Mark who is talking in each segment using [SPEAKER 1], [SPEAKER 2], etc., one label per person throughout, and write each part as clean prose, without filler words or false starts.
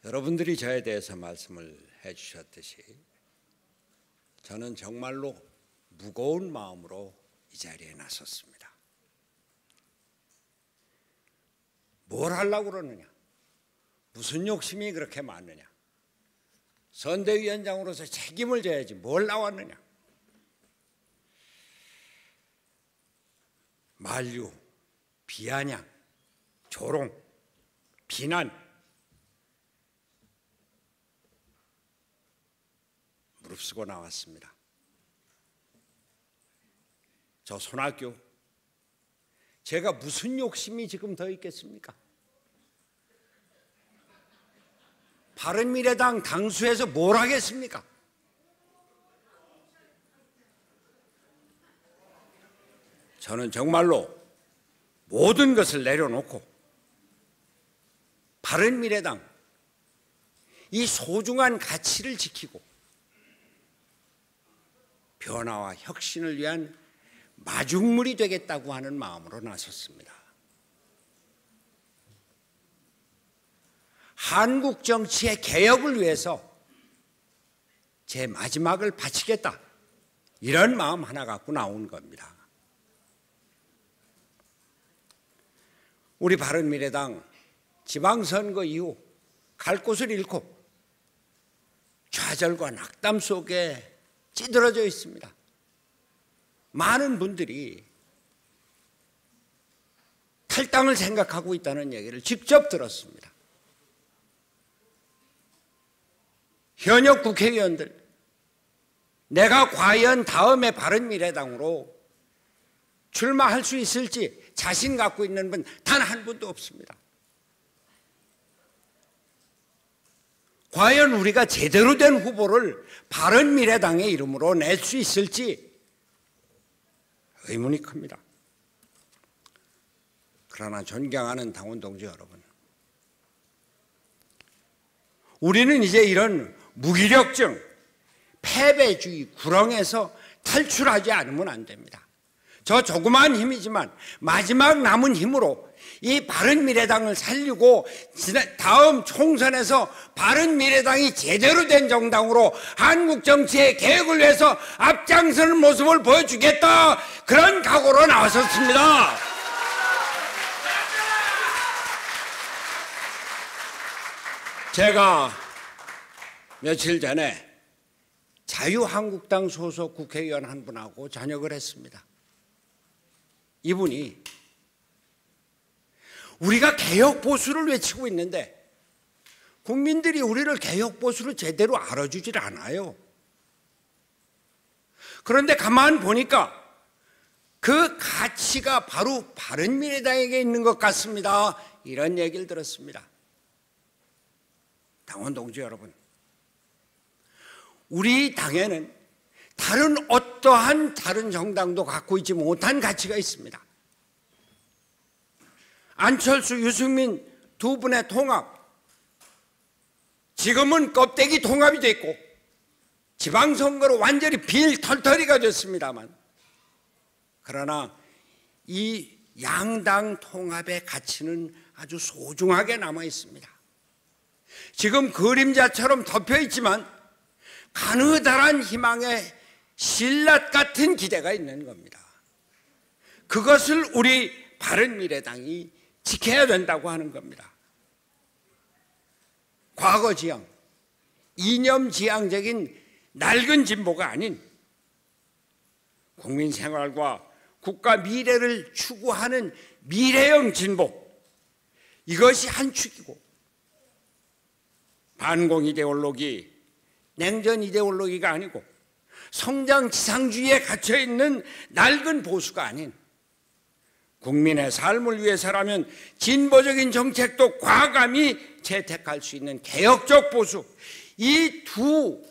[SPEAKER 1] 여러분들이 저에 대해서 말씀을 해주셨듯이 저는 정말로 무거운 마음으로 이 자리에 나섰습니다. 뭘 하려고 그러느냐? 무슨 욕심이 그렇게 많느냐? 선대위원장으로서 책임을 져야지 뭘 나왔느냐? 만류, 비아냥, 조롱, 비난, 무릅쓰고 나왔습니다. 저 손학규, 제가 무슨 욕심이 지금 더 있겠습니까? 바른미래당 당수에서 뭘 하겠습니까? 저는 정말로 모든 것을 내려놓고 바른미래당 이 소중한 가치를 지키고 변화와 혁신을 위한 마중물이 되겠다고 하는 마음으로 나섰습니다. 한국 정치의 개혁을 위해서 제 마지막을 바치겠다, 이런 마음 하나 갖고 나온 겁니다. 우리 바른미래당 지방선거 이후 갈 곳을 잃고 좌절과 낙담 속에 찌들어져 있습니다. 많은 분들이 탈당을 생각하고 있다는 얘기를 직접 들었습니다. 현역 국회의원들, 내가 과연 다음에 바른미래당으로 출마할 수 있을지 자신 갖고 있는 분 단 한 분도 없습니다. 과연 우리가 제대로 된 후보를 바른미래당의 이름으로 낼 수 있을지 의문이 큽니다. 그러나 존경하는 당원 동지 여러분, 우리는 이제 이런 무기력증, 패배주의 구렁에서 탈출하지 않으면 안 됩니다. 저 조그마한 힘이지만 마지막 남은 힘으로 이 바른미래당을 살리고 다음 총선에서 바른미래당이 제대로 된 정당으로 한국 정치의 개혁을 위해서 앞장서는 모습을 보여주겠다, 그런 각오로 나섰습니다. 제가 며칠 전에 자유한국당 소속 국회의원 한 분하고 저녁을 했습니다. 이분이 우리가 개혁 보수를 외치고 있는데 국민들이 우리를 개혁 보수로 제대로 알아주질 않아요. 그런데 가만 보니까 그 가치가 바로 바른미래당에게 있는 것 같습니다, 이런 얘기를 들었습니다. 당원 동지 여러분, 우리 당에는 다른 어떠한 다른 정당도 갖고 있지 못한 가치가 있습니다. 안철수, 유승민 두 분의 통합, 지금은 껍데기 통합이 됐고 지방선거로 완전히 빌털터리가 됐습니다만, 그러나 이 양당 통합의 가치는 아주 소중하게 남아 있습니다. 지금 그림자처럼 덮여 있지만 가느다란 희망의 신라 같은 기대가 있는 겁니다. 그것을 우리 바른미래당이 지켜야 된다고 하는 겁니다. 과거지향, 이념지향적인 낡은 진보가 아닌 국민 생활과 국가 미래를 추구하는 미래형 진보, 이것이 한 축이고, 반공 이데올로기, 냉전 이데올로기가 아니고 성장 지상주의에 갇혀있는 낡은 보수가 아닌 국민의 삶을 위해서라면 진보적인 정책도 과감히 채택할 수 있는 개혁적 보수, 이 두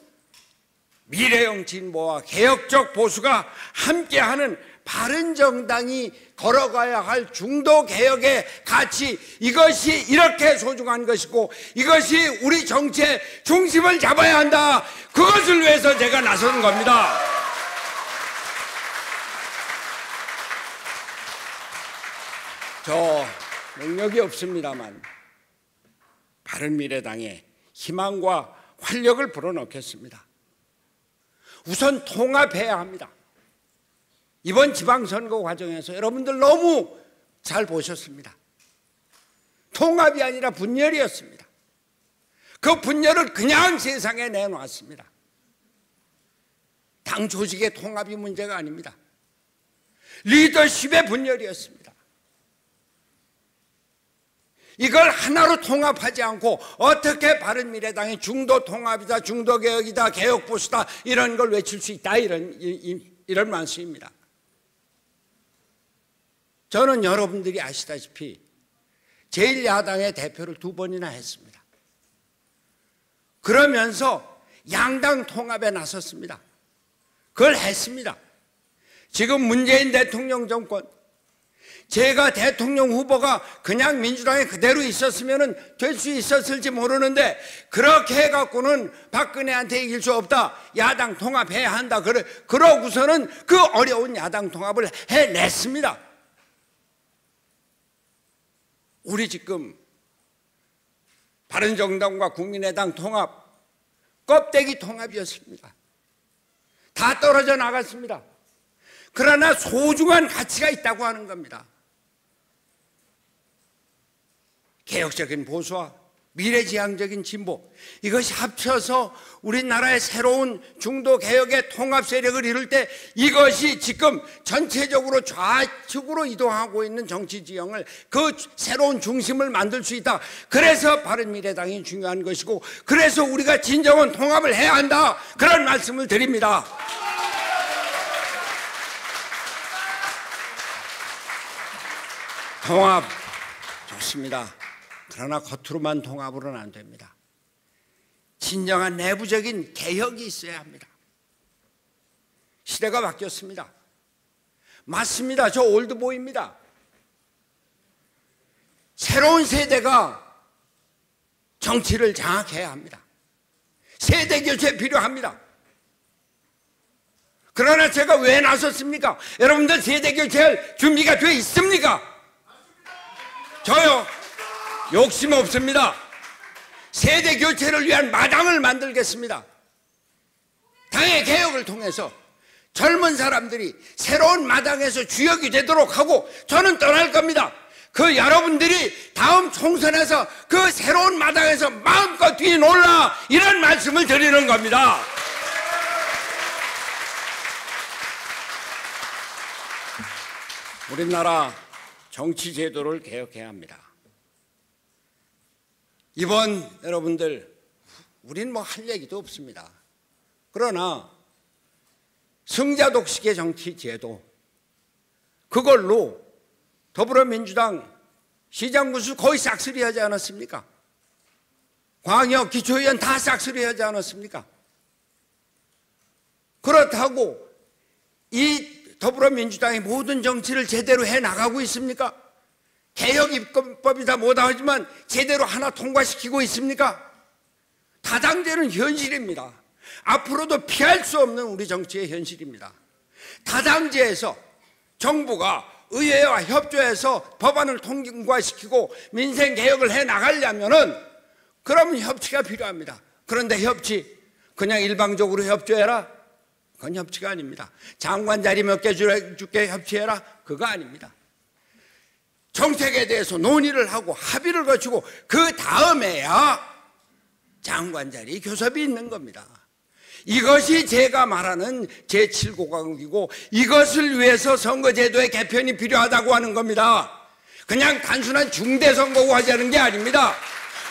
[SPEAKER 1] 미래형 진보와 개혁적 보수가 함께하는 바른정당이 걸어가야 할 중도개혁의 가치, 이것이 이렇게 소중한 것이고 이것이 우리 정치의 중심을 잡아야 한다, 그것을 위해서 제가 나선 겁니다. 저 능력이 없습니다만 바른미래당의 희망과 활력을 불어넣겠습니다. 우선 통합해야 합니다. 이번 지방선거 과정에서 여러분들 너무 잘 보셨습니다. 통합이 아니라 분열이었습니다. 그 분열을 그냥 세상에 내놓았습니다. 당 조직의 통합이 문제가 아닙니다. 리더십의 분열이었습니다. 이걸 하나로 통합하지 않고 어떻게 바른미래당이 중도 통합이다, 중도 개혁이다, 개혁 보수다 이런 걸 외칠 수 있다 이런 말씀입니다. 저는 여러분들이 아시다시피 제1야당의 대표를 2번이나 했습니다. 그러면서 양당 통합에 나섰습니다. 그걸 했습니다. 지금 문재인 대통령 정권, 제가 대통령 후보가 그냥 민주당에 그대로 있었으면 될 수 있었을지 모르는데 그렇게 해갖고는 박근혜한테 이길 수 없다. 야당 통합해야 한다. 그러고서는 그 어려운 야당 통합을 해냈습니다. 우리 지금 바른정당과 국민의당 통합, 껍데기 통합이었습니다. 다 떨어져 나갔습니다. 그러나 소중한 가치가 있다고 하는 겁니다. 개혁적인 보수와 미래지향적인 진보, 이것이 합쳐서 우리나라의 새로운 중도 개혁의 통합 세력을 이룰 때 이것이 지금 전체적으로 좌측으로 이동하고 있는 정치 지형을 그 새로운 중심을 만들 수 있다. 그래서 바른미래당이 중요한 것이고 그래서 우리가 진정한 통합을 해야 한다. 그런 말씀을 드립니다. 통합 좋습니다. 그러나 겉으로만 통합으로는 안 됩니다. 진정한 내부적인 개혁이 있어야 합니다. 시대가 바뀌었습니다. 맞습니다. 저 올드보이입니다. 새로운 세대가 정치를 장악해야 합니다. 세대 교체 필요합니다. 그러나 제가 왜 나섰습니까? 여러분들 세대 교체할 준비가 되어 있습니까? 저요. 욕심 없습니다. 세대 교체를 위한 마당을 만들겠습니다. 당의 개혁을 통해서 젊은 사람들이 새로운 마당에서 주역이 되도록 하고 저는 떠날 겁니다. 그 여러분들이 다음 총선에서 그 새로운 마당에서 마음껏 뛰놀라 이런 말씀을 드리는 겁니다. 우리나라 정치 제도를 개혁해야 합니다. 이번 여러분들 우린 뭐 할 얘기도 없습니다. 그러나 승자독식의 정치 제도 그걸로 더불어민주당 시장군수 거의 싹쓸이하지 않았습니까? 광역 기초의원 다 싹쓸이하지 않았습니까? 그렇다고 이 더불어민주당이 모든 정치를 제대로 해나가고 있습니까? 개혁입법이다 뭐다 하지만 제대로 하나 통과시키고 있습니까? 다당제는 현실입니다. 앞으로도 피할 수 없는 우리 정치의 현실입니다. 다당제에서 정부가 의회와 협조해서 법안을 통과시키고 민생 개혁을 해나가려면은 그러면 협치가 필요합니다. 그런데 협치 그냥 일방적으로 협조해라? 그건 협치가 아닙니다. 장관 자리 몇 개 줄게 협치해라? 그거 아닙니다. 정책에 대해서 논의를 하고 합의를 거치고 그 다음에야 장관 자리 교섭이 있는 겁니다. 이것이 제가 말하는 제7공화국이고 이것을 위해서 선거제도의 개편이 필요하다고 하는 겁니다. 그냥 단순한 중대선거구 하자는 게 아닙니다.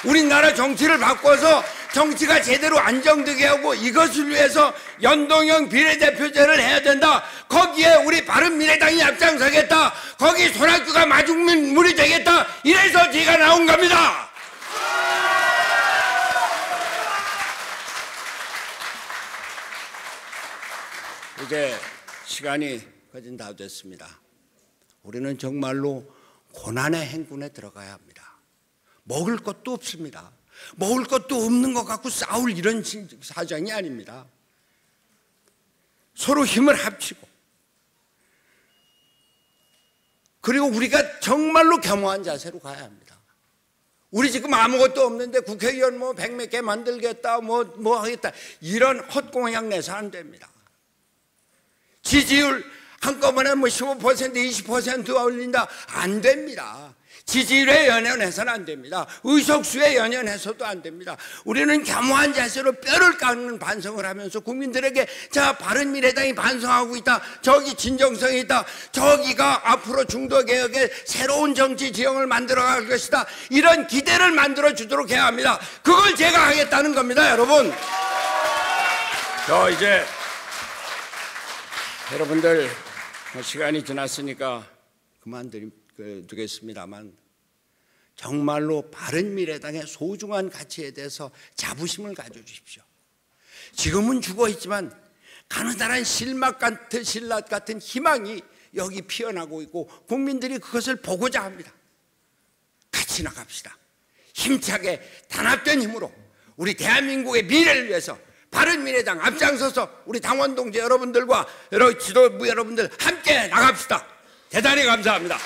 [SPEAKER 1] 우리나라 정치를 바꿔서 정치가 제대로 안정되게 하고 이것을 위해서 연동형 비례대표제를 해야 된다. 거기에 우리 바른미래당이 앞장서겠다. 거기 손학규가 마중물이 되겠다. 이래서 제가 나온 겁니다. 이제 시간이 거진 다 됐습니다. 우리는 정말로 고난의 행군에 들어가야 합니다. 먹을 것도 없습니다. 먹을 것도 없는 것 갖고 싸울 이런 사정이 아닙니다. 서로 힘을 합치고 그리고 우리가 정말로 겸허한 자세로 가야 합니다. 우리 지금 아무것도 없는데 국회의원 뭐 100몇 개 만들겠다 뭐 하겠다 이런 헛공약 내서 안 됩니다. 지지율 한꺼번에 뭐 15% 20% 올린다 안 됩니다. 지지율에 연연해서는 안 됩니다. 의석수에 연연해서도 안 됩니다. 우리는 겸허한 자세로 뼈를 깎는 반성을 하면서 국민들에게 자, 바른미래당이 반성하고 있다, 저기 진정성이 있다, 저기가 앞으로 중도개혁의 새로운 정치 지형을 만들어갈 것이다, 이런 기대를 만들어주도록 해야 합니다. 그걸 제가 하겠다는 겁니다. 여러분, 저 이제 여러분들 시간이 지났으니까 그만두겠습니다만 정말로 바른미래당의 소중한 가치에 대해서 자부심을 가져주십시오. 지금은 죽어있지만 가느다란 신라 같은 희망이 여기 피어나고 있고 국민들이 그것을 보고자 합니다. 같이 나갑시다. 힘차게 단합된 힘으로 우리 대한민국의 미래를 위해서 바른미래당 앞장서서 우리 당원 동지 여러분들과 지도부 여러분들 함께 나갑시다. 대단히 감사합니다.